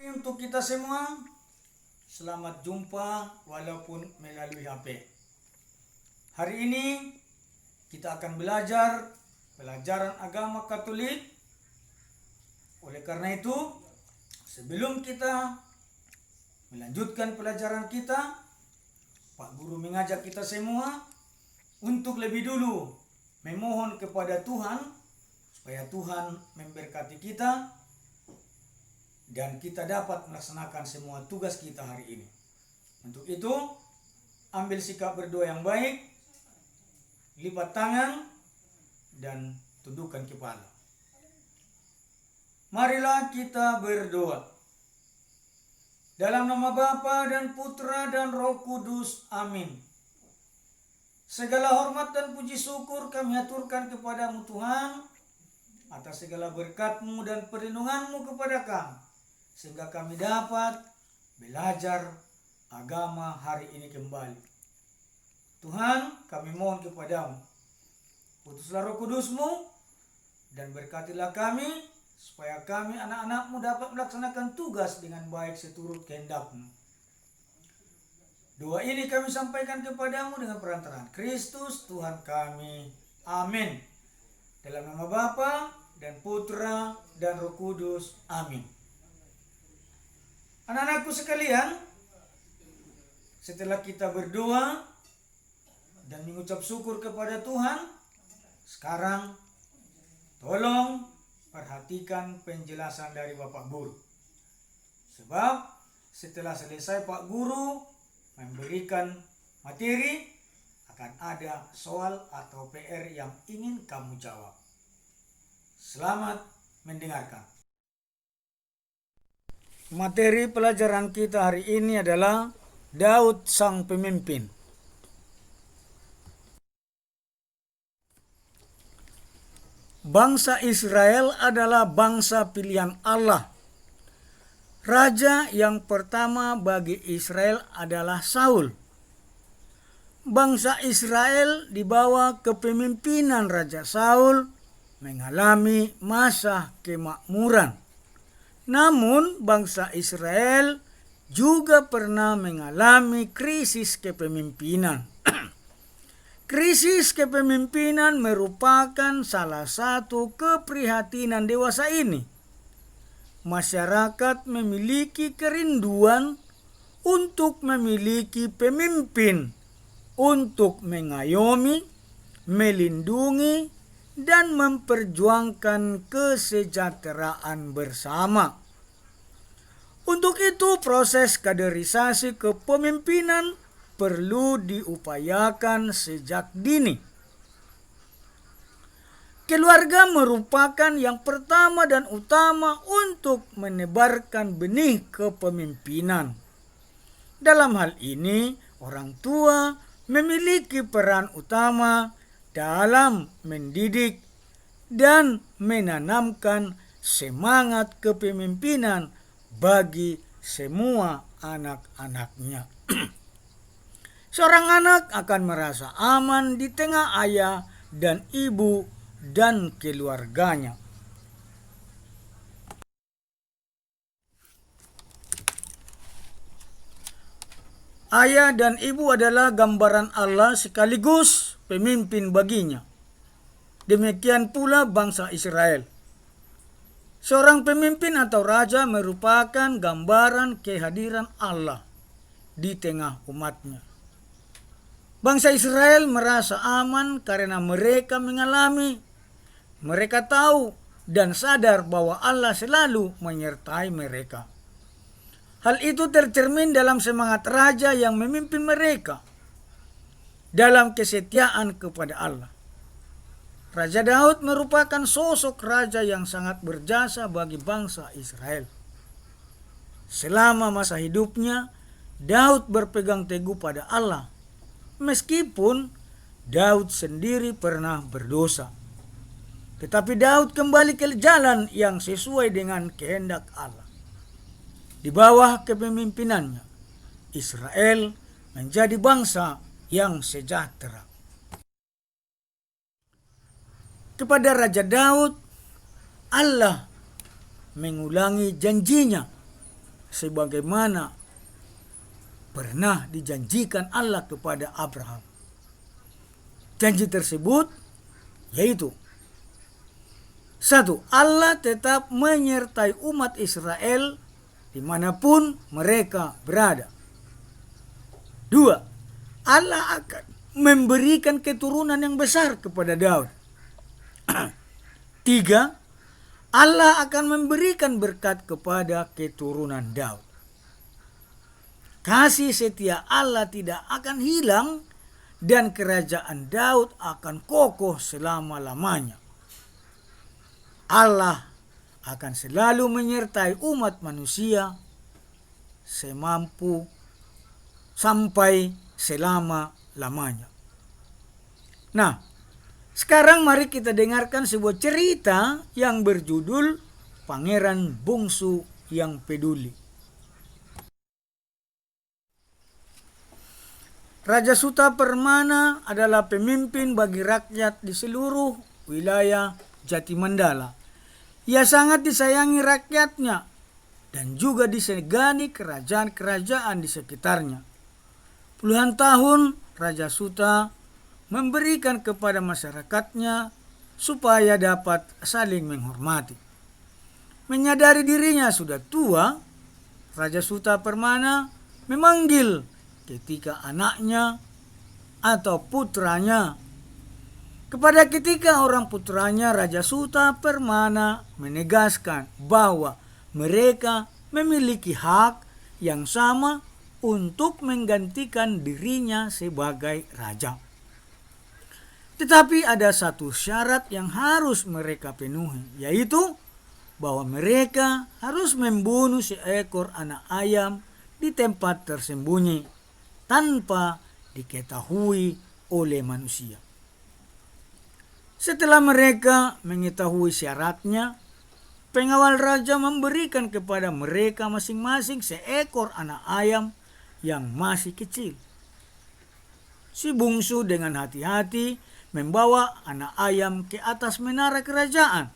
Untuk kita semua, selamat jumpa walaupun melalui HP. Hari ini kita akan belajar pelajaran agama Katolik. Oleh karena itu, sebelum kita melanjutkan pelajaran kita, Pak Guru mengajak kita semua untuk lebih dulu memohon kepada Tuhan supaya Tuhan memberkati kita dan kita dapat melaksanakan semua tugas kita hari ini. Untuk itu, ambil sikap berdoa yang baik, lipat tangan, dan tundukkan kepala. Marilah kita berdoa. Dalam nama Bapa dan Putra dan Roh Kudus. Amin. Segala hormat dan puji syukur kami aturkan kepadamu Tuhan, atas segala berkat-Mu dan perlindungan-Mu kepada kami, sehingga kami dapat belajar agama hari ini kembali. Tuhan, kami mohon kepadamu, utuslah Roh Kudus-Mu dan berkatilah kami, supaya kami anak-anak-Mu dapat melaksanakan tugas dengan baik seturut kehendak-Mu. Doa ini kami sampaikan kepadamu dengan perantaraan Kristus Tuhan kami. Amin. Dalam nama Bapa dan Putra dan Roh Kudus. Amin. Anak-anakku sekalian, setelah kita berdoa dan mengucap syukur kepada Tuhan, sekarang tolong perhatikan penjelasan dari Bapak Guru. Sebab setelah selesai Pak Guru memberikan materi, akan ada soal atau PR yang ingin kamu jawab. Selamat mendengarkan. Materi pelajaran kita hari ini adalah Daud sang pemimpin. Bangsa Israel adalah bangsa pilihan Allah. Raja yang pertama bagi Israel adalah Saul. Bangsa Israel di bawah kepemimpinan Raja Saul mengalami masa kemakmuran. Namun bangsa Israel juga pernah mengalami krisis kepemimpinan. Krisis kepemimpinan merupakan salah satu keprihatinan dewasa ini. Masyarakat memiliki kerinduan untuk memiliki pemimpin untuk mengayomi, melindungi, dan memperjuangkan kesejahteraan bersama. Untuk itu, proses kaderisasi kepemimpinan perlu diupayakan sejak dini. Keluarga merupakan yang pertama dan utama untuk menebarkan benih kepemimpinan. Dalam hal ini, orang tua memiliki peran utama dalam mendidik dan menanamkan semangat kepemimpinan bagi semua anak-anaknya. Seorang anak akan merasa aman di tengah ayah dan ibu dan keluarganya. Ayah dan ibu adalah gambaran Allah sekaligus pemimpin baginya. Demikian pula bangsa Israel. Seorang pemimpin atau raja merupakan gambaran kehadiran Allah di tengah umatnya. Bangsa Israel merasa aman karena mereka mereka tahu dan sadar bahwa Allah selalu menyertai mereka. Hal itu tercermin dalam semangat raja yang memimpin mereka dalam kesetiaan kepada Allah. Raja Daud merupakan sosok raja yang sangat berjasa bagi bangsa Israel. Selama masa hidupnya, Daud berpegang teguh pada Allah, meskipun Daud sendiri pernah berdosa. Tetapi Daud kembali ke jalan yang sesuai dengan kehendak Allah. Di bawah kepemimpinannya, Israel menjadi bangsa yang sejahtera. Kepada Raja Daud, Allah mengulangi janjinya sebagaimana pernah dijanjikan Allah kepada Abraham. Janji tersebut yaitu 1. Allah tetap menyertai umat Israel dimanapun mereka berada. 2. Allah akan memberikan keturunan yang besar kepada Daud. 3. Allah akan memberikan berkat kepada keturunan Daud. Kasih setia Allah tidak akan hilang dan kerajaan Daud akan kokoh selama-lamanya. Allah akan selalu menyertai umat manusia semampu sampai selama-lamanya. Nah, sekarang mari kita dengarkan sebuah cerita yang berjudul Pangeran Bungsu yang Peduli. Raja Suta Permana adalah pemimpin bagi rakyat di seluruh wilayah Jatimandala. Ia sangat disayangi rakyatnya dan juga disegani kerajaan-kerajaan di sekitarnya. Puluhan tahun Raja Suta memberikan kepada masyarakatnya supaya dapat saling menghormati. Menyadari dirinya sudah tua, Raja Suta Permana memanggil ketika anaknya atau putranya. Kepada ketiga orang putranya, Raja Suta Permana menegaskan bahwa mereka memiliki hak yang sama untuk menggantikan dirinya sebagai raja. Tetapi ada satu syarat yang harus mereka penuhi, yaitu bahwa mereka harus membunuh seekor anak ayam di tempat tersembunyi tanpa diketahui oleh manusia. Setelah mereka mengetahui syaratnya, pengawal raja memberikan kepada mereka masing-masing seekor anak ayam yang masih kecil. Si bungsu dengan hati-hati membawa anak ayam ke atas menara kerajaan.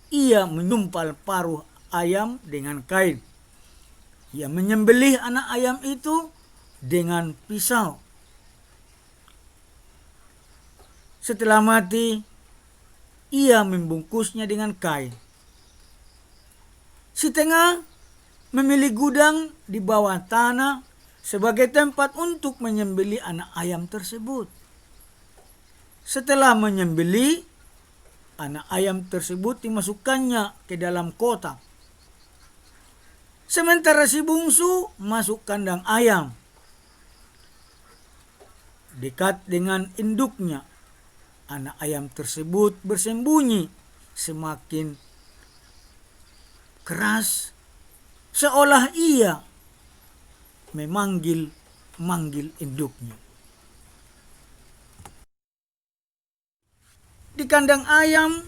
Ia menyumpal paruh ayam dengan kain. Ia menyembelih anak ayam itu dengan pisau. Setelah mati, ia membungkusnya dengan kain. Si tengah memilih gudang di bawah tanah sebagai tempat untuk menyembelih anak ayam tersebut. Setelah menyembelih, anak ayam tersebut dimasukkannya ke dalam kotak. Sementara si bungsu masuk kandang ayam. Dekat dengan induknya, anak ayam tersebut bersembunyi semakin keras, seolah ia memanggil induknya. Di kandang ayam,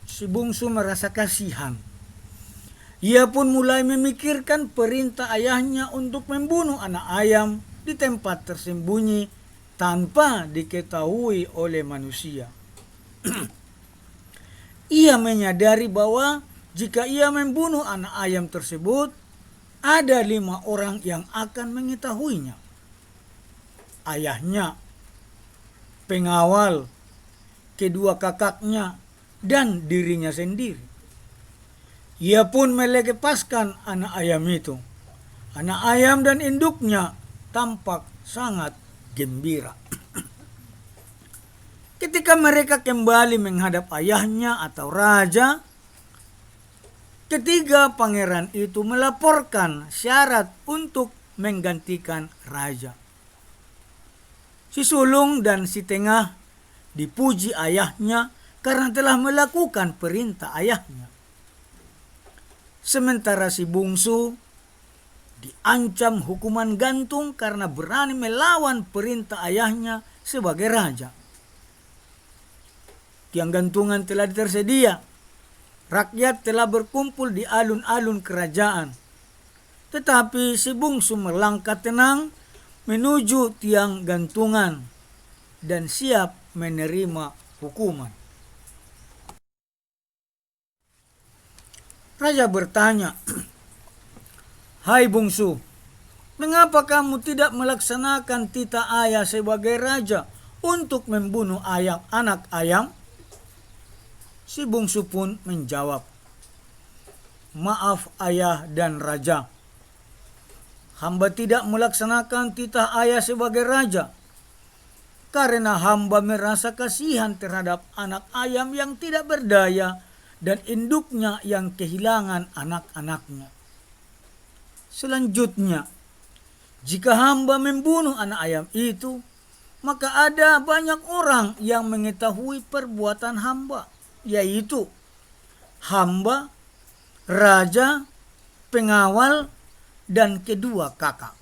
si bungsu merasa kasihan. Ia pun mulai memikirkan perintah ayahnya untuk membunuh anak ayam di tempat tersembunyi tanpa diketahui oleh manusia. Ia menyadari bahwa jika ia membunuh anak ayam tersebut, ada 5 orang yang akan mengetahuinya. Ayahnya, pengawal, kedua kakaknya, dan dirinya sendiri. Ia pun melepaskan anak ayam itu. Anak ayam dan induknya tampak sangat gembira. Ketika mereka kembali menghadap ayahnya atau raja, ketiga pangeran itu melaporkan syarat untuk menggantikan raja. Si sulung dan si tengah dipuji ayahnya karena telah melakukan perintah ayahnya. Sementara si bungsu diancam hukuman gantung karena berani melawan perintah ayahnya sebagai raja. Tiang gantungan telah tersedia. Rakyat telah berkumpul di alun-alun kerajaan. Tetapi si bungsu melangkah tenang menuju tiang gantungan dan siap menerima hukuman. Raja bertanya, Hai bungsu, mengapa kamu tidak melaksanakan titah ayah sebagai raja untuk membunuh anak ayam? Si bungsu pun menjawab, maaf ayah dan raja, hamba tidak melaksanakan titah ayah sebagai raja, karena hamba merasa kasihan terhadap anak ayam yang tidak berdaya dan induknya yang kehilangan anak-anaknya. Selanjutnya, jika hamba membunuh anak ayam itu, maka ada banyak orang yang mengetahui perbuatan hamba, yaitu hamba, raja, pengawal, dan kedua kakak.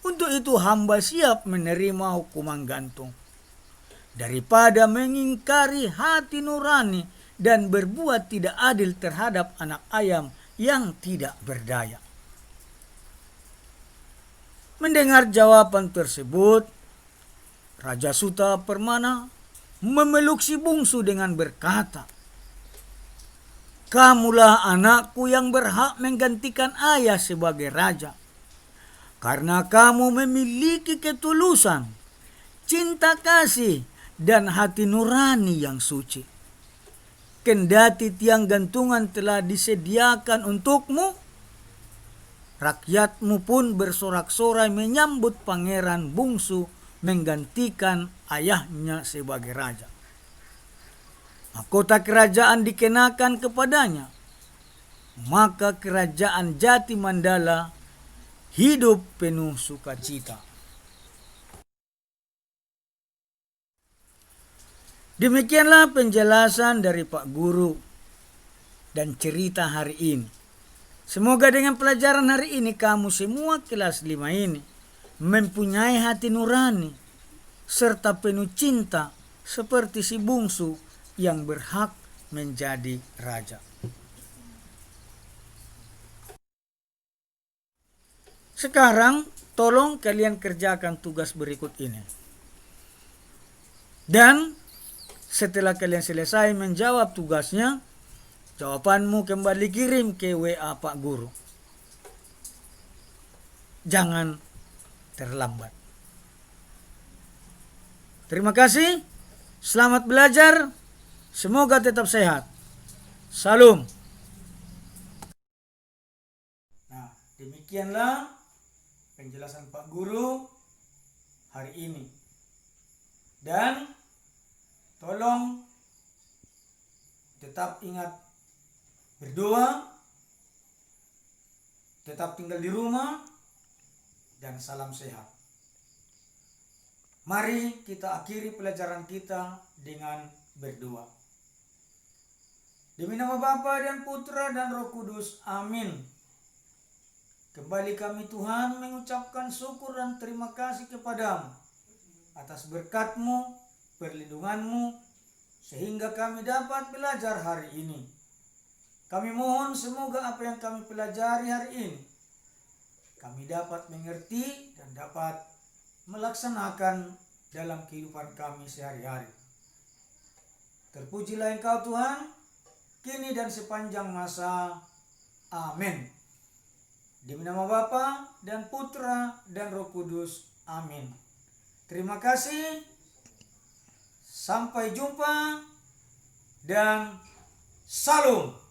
Untuk itu hamba siap menerima hukuman gantung, daripada mengingkari hati nurani dan berbuat tidak adil terhadap anak ayam yang tidak berdaya. Mendengar jawaban tersebut, Raja Suta Permana memeluk si bungsu dengan berkata, kamulah anakku yang berhak menggantikan ayah sebagai raja, karena kamu memiliki ketulusan, cinta kasih, dan hati nurani yang suci. Kendati tiang gantungan telah disediakan untukmu, rakyatmu pun bersorak-sorai menyambut pangeran bungsu menggantikan ayahnya sebagai raja. Mahkota kerajaan dikenakan kepadanya, maka kerajaan Jati Mandala hidup penuh sukacita. Demikianlah penjelasan dari Pak Guru dan cerita hari ini. Semoga dengan pelajaran hari ini kamu semua kelas 5 ini mempunyai hati nurani serta penuh cinta seperti si bungsu yang berhak menjadi raja. Sekarang tolong kalian kerjakan tugas berikut ini. Dan setelah kalian selesai menjawab tugasnya, jawabanmu kembali kirim ke WA Pak Guru. Jangan terlambat. Terima kasih. Selamat belajar. Semoga tetap sehat. Salam. Nah, demikianlah penjelasan Pak Guru hari ini. Dan tolong tetap ingat berdoa, tetap tinggal di rumah, dan salam sehat. Mari kita akhiri pelajaran kita dengan berdoa. Demi nama Bapa dan Putra dan Roh Kudus, amin. Kembali kami Tuhan mengucapkan syukur dan terima kasih kepadamu atas berkat-Mu, perlindungan-Mu, sehingga kami dapat belajar hari ini. Kami mohon semoga apa yang kami pelajari hari ini, kami dapat mengerti dan dapat melaksanakan dalam kehidupan kami sehari-hari. Terpujilah Engkau Tuhan, kini dan sepanjang masa. Amin. Demi nama Bapa dan Putra dan Roh Kudus. Amin. Terima kasih. Sampai jumpa dan salam.